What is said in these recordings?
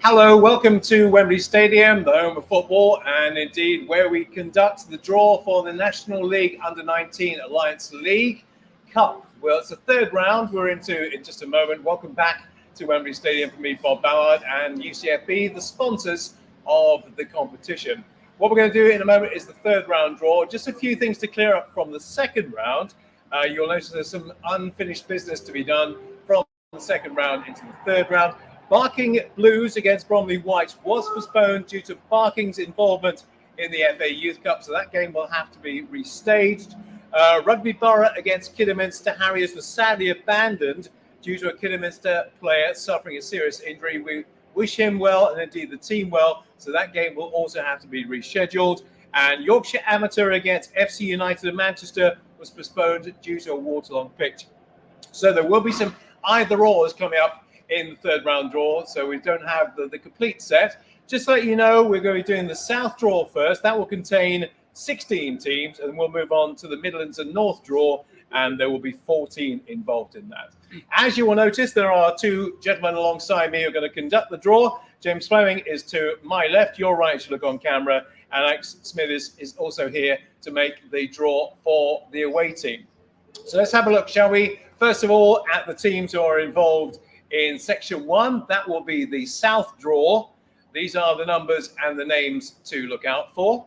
Hello, welcome to Wembley Stadium, the home of football, and indeed where we conduct the draw for the National League Under-19 Alliance League Cup. Well, it's the third round we're into in just a moment. Welcome back to Wembley Stadium from me, Bob Ballard, and UCFB, the sponsors of the competition. What we're going to do in a moment is the third round draw. Just a few things to clear up from the second round. You'll notice there's some unfinished business to be done from the second round into the third round. Barking Blues against Bromley Whites was postponed due to Barking's involvement in the FA Youth Cup, so that game will have to be restaged. Rugby Borough against Kidderminster Harriers was sadly abandoned due to a Kidderminster player suffering a serious injury. We wish him well and indeed the team well, so that game will also have to be rescheduled. And Yorkshire Amateur against FC United of Manchester was postponed due to a waterlogged pitch. So there will be some either-ors coming up in the third round draw, so we don't have the complete set. Just to let you know, we're going to be doing the South draw first. That will contain 16 teams, and we'll move on to the Midlands and North draw, and there will be 14 involved in that. As you will notice, there are two gentlemen alongside me who are going to conduct the draw. James Fleming is to my left, your right to look on camera, and Alex Smith is also here to make the draw for the away team. So let's have a look, shall we? First of all, at the teams who are involved in section one. That will be the South draw. These are the numbers and the names to look out for.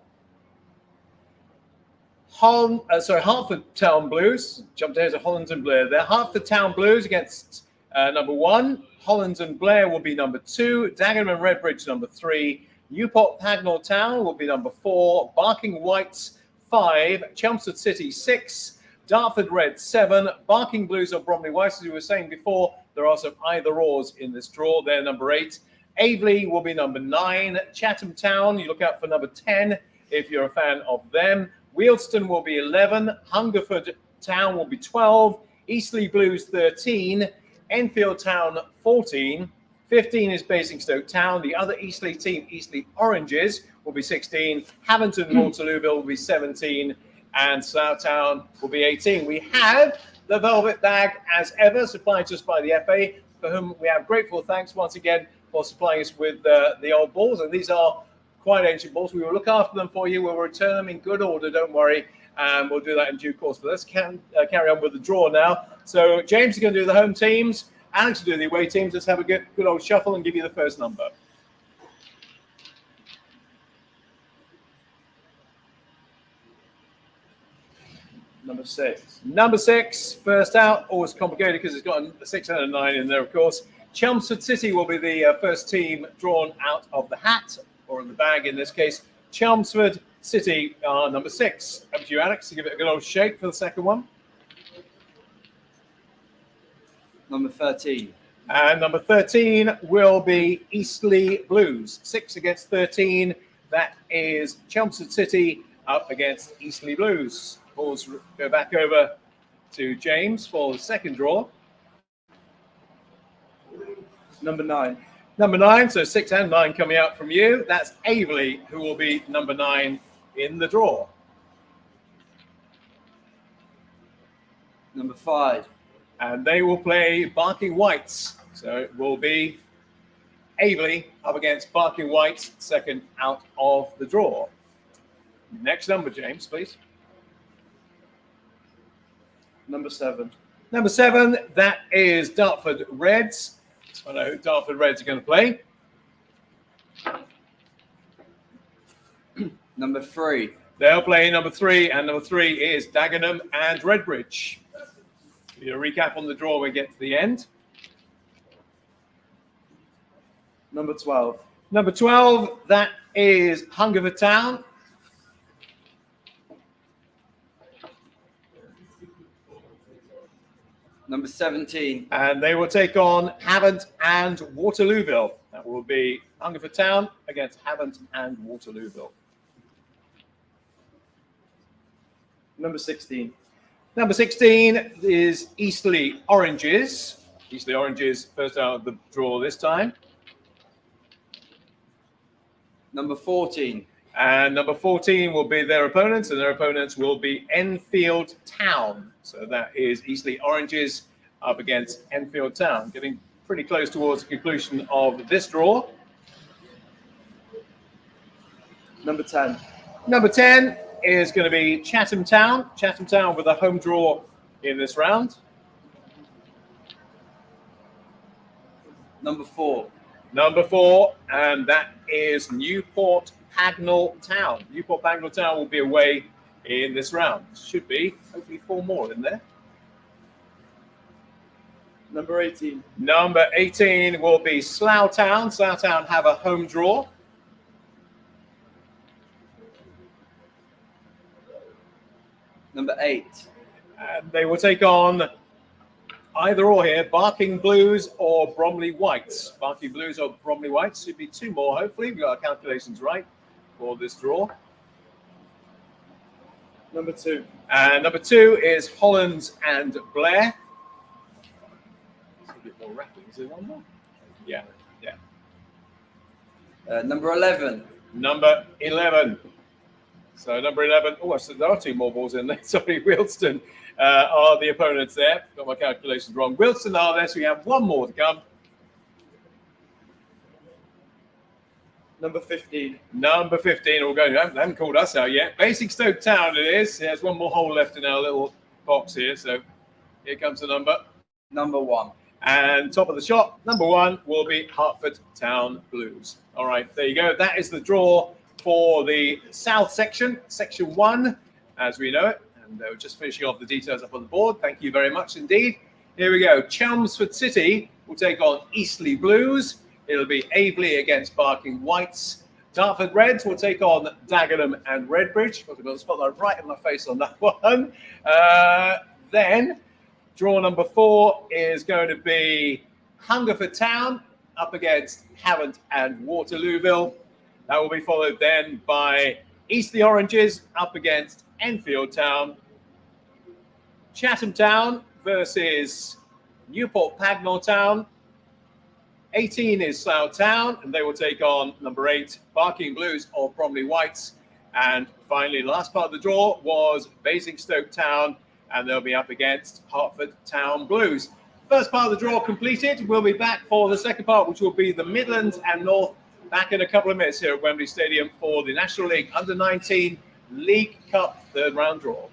Hertford Town Blues, jumped ahead to Holland and Blair there. Hertford Town Blues against number 1. Holland and Blair will be number 2. Dagenham and Redbridge number 3. Newport Pagnell Town will be number 4. Barking Whites 5. Chelmsford City 6. Dartford Red 7. Barking Blues or Bromley Whites, as we were saying before, there are some either-ors in this draw. They're number 8. Aveley will be number 9. Chatham Town, you look out for number 10 if you're a fan of them. Wealdstone will be 11. Hungerford Town will be 12. Eastleigh Blues 13. Enfield Town 14. 15 is Basingstoke Town. The other Eastleigh team, Eastleigh Oranges, will be 16. Haventon Waterlooville will be 17. And Slough Town will be 18. We have the Velvet Bag, as ever, supplied just by the FA, for whom we have grateful thanks once again for supplying us with the old balls. And these are quite ancient balls. We will look after them for you. We'll return them in good order, don't worry. And we'll do that in due course. But let's carry on with the draw now. So James is going to do the home teams. Alex will do the away teams. Let's have a good old shuffle and give you the first number. Number 6. Number 6, first out. Always complicated because it's got a 6 and a 9 in there, of course. Chelmsford City will be the first team drawn out of the hat, or in the bag in this case. Chelmsford City are number 6. Up to you, Alex, to give it a good old shake for the second one. Number 13. And number 13 will be Eastleigh Blues. 6 against 13. That is Chelmsford City up against Eastleigh Blues. Balls go back over to James for the second draw. Number 9. Number 9, so 6 and 9 coming out from you. That's Aveley, who will be number 9 in the draw. Number 5. And they will play Barking Whites. So it will be Aveley up against Barking Whites, second out of the draw. Next number, James, please. Number 7. Number 7, that is Dartford Reds. Let's find out who Dartford Reds are going to play. Number 3. They'll play number 3, and number 3 is Dagenham and Redbridge. A recap on the draw when we get to the end. Number 12. Number 12, that is Hungerford Town. Number 17. And they will take on Havant and Waterlooville. That will be Hungerford Town against Havant and Waterlooville. Number 16. Number 16 is Eastleigh Oranges. Eastleigh Oranges first out of the draw this time. Number 14. And number 14 will be their opponents, and their opponents will be Enfield Town. So that is Eastleigh Oranges up against Enfield Town, getting pretty close towards the conclusion of this draw. Number 10. Number 10 is going to be Chatham Town. Chatham Town with a home draw in this round. Number 4. Number 4, and that is Newport Pagnell Town. Newport Pagnell Town will be away in this round. Should be, hopefully, 4 more in there. Number 18. Number 18 will be Slough Town. Slough Town have a home draw. Number 8. And they will take on either or here, Barking Blues or Bromley Whites. Barking Blues or Bromley Whites. Should be 2 more, hopefully. We've got our calculations right for this draw. Number 2. And number 2 is Hollands and Blair. It's a bit more rattling. Is there one more? Yeah. Number 11. Number 11. So number 11. Oh, so there are 2 more balls in there. Sorry, Wilston are the opponents there. Got my calculations wrong. Wilston are there, so we have 1 more to come. Number 15. Number 15. We'll go. They haven't called us out yet. Basingstoke Town it is. There's 1 more hole left in our little box here. So here comes the number. Number 1. And top of the shop, number 1 will be Hertford Town Blues. All right, there you go. That is the draw for the South section, Section 1, as we know it. And we're just finishing off the details up on the board. Thank you very much indeed. Here we go. Chelmsford City will take on Eastleigh Blues. It'll be Aveley against Barking Whites. Dartford Reds will take on Dagenham and Redbridge. I've got the spotlight right in my face on that one. Then draw number 4 is going to be Hungerford Town up against Havant and Waterlooville. That will be followed then by Eastleigh Oranges up against Enfield Town. Chatham Town versus Newport Pagnell Town. 18 is Slough Town, and they will take on number 8, Barking Blues or Bromley Whites. And finally, the last part of the draw was Basingstoke Town, and they'll be up against Hertford Town Blues. First part of the draw completed. We'll be back for the second part, which will be the Midlands and North, back in a couple of minutes here at Wembley Stadium for the National League Under-19 League Cup third round draw.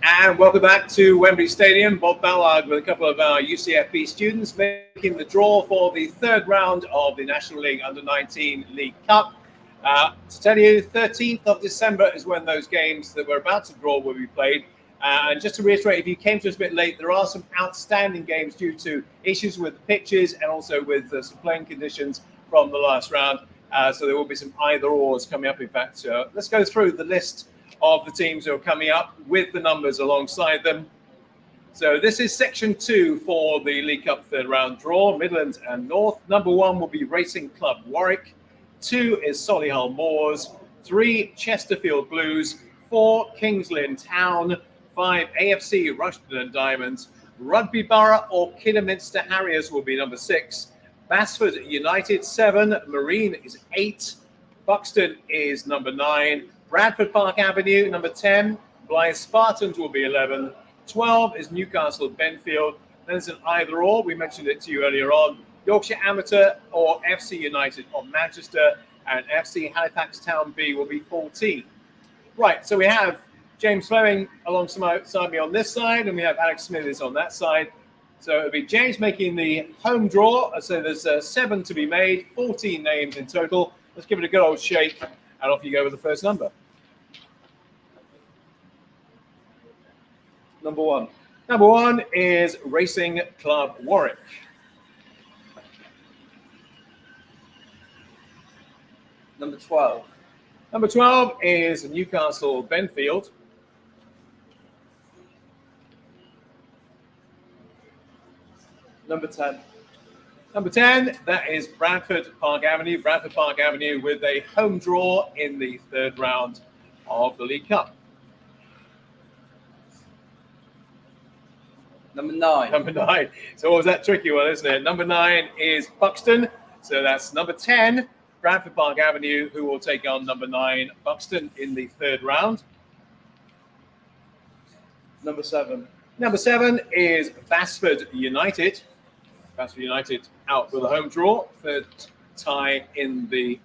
And welcome back to Wembley Stadium. Bob Ballard with a couple of our UCFB students making the draw for the third round of the National League Under-19 League Cup. To tell you, 13th of December is when those games that we're about to draw will be played. And just to reiterate, if you came to us a bit late, there are some outstanding games due to issues with the pitches and also with some playing conditions from the last round. So there will be some either-ors coming up, in fact. Let's go through the list of the teams who are coming up with the numbers alongside them. So this is section 2 for the League Cup third round draw, Midlands and North. Number 1 will be Racing Club Warwick. 2 is Solihull Moors. 3, Chesterfield Blues. 4, Kings Lynn Town. 5, AFC Rushden and Diamonds. Rugby Borough or Kidderminster Harriers will be number 6. Basford United 7. Marine is 8. Buxton is number 9. Bradford Park Avenue, number 10. Blythe Spartans will be 11. 12 is Newcastle Benfield. Then there's an either-or. We mentioned it to you earlier on. Yorkshire Amateur or FC United of Manchester. And FC Halifax Town B will be 14. Right, so we have James Fleming alongside me on this side, and we have Alex Smithers on that side. So it'll be James making the home draw. So there's 7 to be made, 14 names in total. Let's give it a good old shake. And off you go with the first number. Number 1. Number 1 is Racing Club Warwick. Number 12. Number 12 is Newcastle Benfield. Number 10. Number 10, that is Bradford Park Avenue. Bradford Park Avenue with a home draw in the third round of the League Cup. Number 9. Number 9. So what was that tricky one, isn't it? Number 9 is Buxton. So that's number 10, Bradford Park Avenue, who will take on number 9, Buxton, in the third round. Number 7. Number 7 is Basford United. Basford United out with a home draw, third tie in the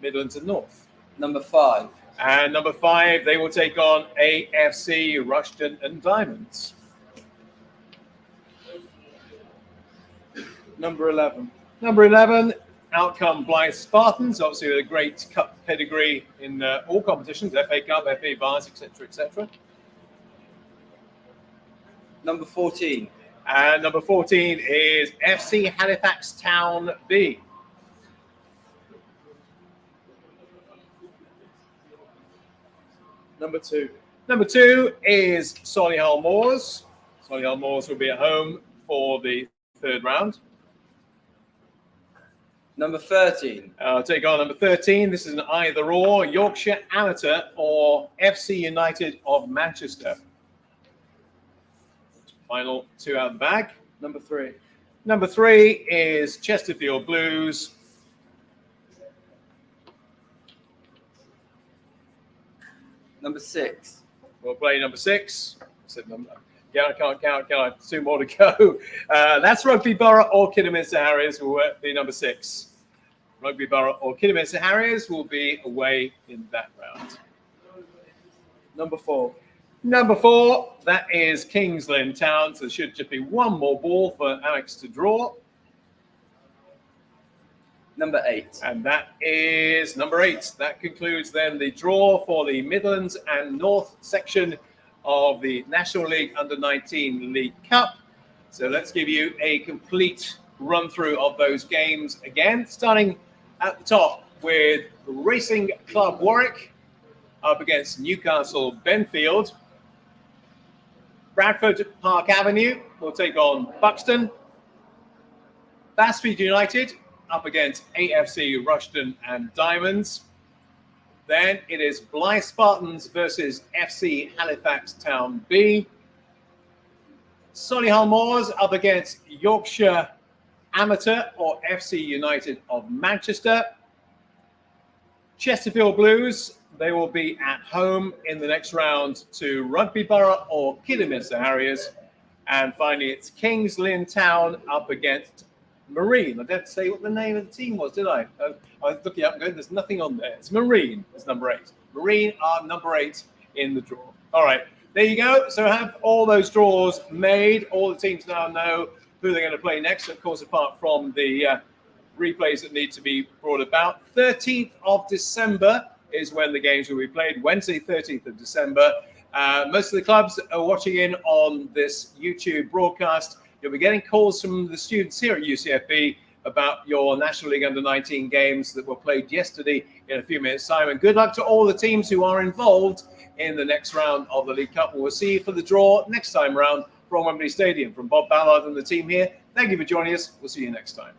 Midlands and North. Number 5. And number 5, they will take on AFC Rushden and Diamonds. Number 11. Number 11, out come Blythe Spartans, obviously with a great cup pedigree in all competitions, FA Cup, FA Vars, etc., etc. Number 14. And number 14 is FC Halifax Town B. Number 2. Number 2 is Solihull Moors. Solihull Moors will be at home for the third round. Number 13. Take on number 13. This is an either-or, Yorkshire Amateur or FC United of Manchester. Final 2 out of the bag. Number 3. Number 3 is Chesterfield Blues. Number 6. We'll play number 6. Yeah, I can't count. Can I? 2 more to go. That's Rugby Borough or Kidderminster Harriers will be number 6. Rugby Borough or Kidderminster Harriers will be away in that round. Number 4. Number 4, that is Kings Lynn Town. So there should just be 1 more ball for Alex to draw. Number 8. And that is number 8. That concludes then the draw for the Midlands and North section of the National League Under-19 League Cup. So let's give you a complete run through of those games again, starting at the top with Racing Club Warwick up against Newcastle Benfield. Bradford Park Avenue will take on Buxton. Basford United up against AFC Rushden and Diamonds. Then it is Blythe Spartans versus FC Halifax Town B. Solihull Moors up against Yorkshire Amateur or FC United of Manchester. Chesterfield Blues, they will be at home in the next round to Rugby Borough or Kidderminster Harriers. And finally, it's Kings Lynn Town up against Marine. I didn't say what the name of the team was, did I? I was looking up and going, there's nothing on there. It's Marine. It's number 8. Marine are number 8 in the draw. All right. there you go. So have all those draws made. All the teams now know who they're going to play next, of course, apart from the replays that need to be brought about. 13th of December is when the games will be played, Wednesday, 13th of December. Most of the clubs are watching in on this YouTube broadcast. You'll be getting calls from the students here at UCFB about your National League Under-19 games that were played yesterday in a few minutes' time. And good luck to all the teams who are involved in the next round of the League Cup. And we'll see you for the draw next time round from Wembley Stadium. From Bob Ballard and the team here, thank you for joining us. We'll see you next time.